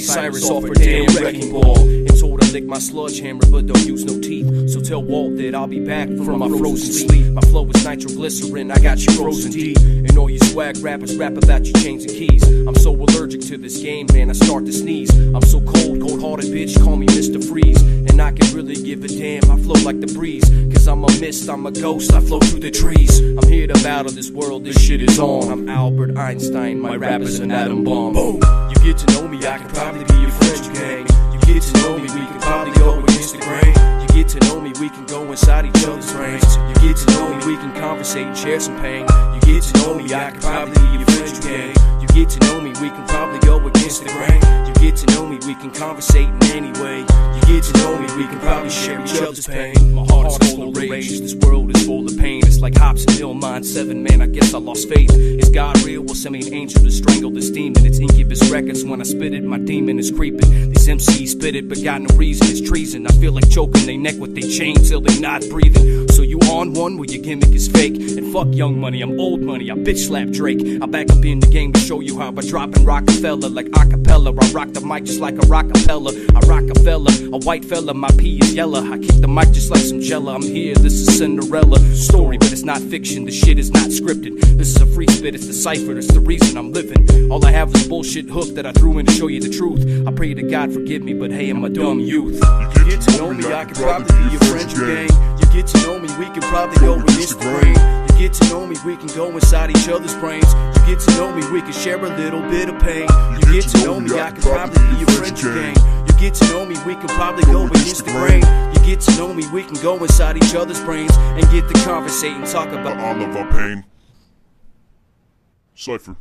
Cyrus off her damn wrecking ball, and told I lick my sludge hammer but don't use no teeth. So tell Walt that I'll be back from my frozen sleep. My flow is nitroglycerin, I got you frozen deep. And all you swag rappers rap about your chains and keys. I'm so allergic to this game, man, I start to sneeze. I'm so cold, cold-hearted, bitch, call me Mr. Freeze. And I can really give a damn, I flow like the breeze. Cause I'm a mist, I'm a ghost, I flow through the trees. I'm here to battle this world, this shit is on. I'm Albert Einstein, my rap is an atom bomb. Boom! You get to know me, I can probably be your French gang. You get to know me, we can probably go against the grain. You get to know me, we can go inside each other's brains. You get to know me, we can conversate and share some pain. You get to know me, I can probably be your French gang. You get to know me, we can probably go against the grain. You get to know me, we can conversate in any way. You get to know me, we can probably share each other's pain. My heart is full of rage, this world is full of pain. It's like Hops and Hill, Mine 7, man, I guess I lost faith. Is God real? Will send me an angel to strangle this demon. It's Incubus Records, when I spit it, my demon is creeping. These MCs spit it, but got no reason, it's treason. I feel like choking they neck with they chain till they not breathing. So you on one, well your gimmick is fake. And fuck Young Money, I'm old money, I bitch slap Drake. I back up in the game to show you how I drop in Rockefeller like acapella. I rock the mic just like a rockapella. I rock a fella, a white fella, my pee is yellow. I kick the mic just like some Jella. I'm here, this is Cinderella story, but it's not fiction, the shit is not scripted. This is a free spit, it's the cipher, it's the reason I'm living. All I have is a bullshit hook that I threw in to show you the truth. I pray to God forgive me, but hey, I'm a dumb youth. You get to know me, I can probably be your French gang. You get to know me, we can probably go against the grain. You get to know me, we can go inside each other's brains. You get to know me, we can share a little bit of pain. You get to know me, I can probably be your French gang. You get to know me, we can probably go against the grain. You get to know me, we can go inside each other's brains and get to conversate and talk about all of our pain. Cypher.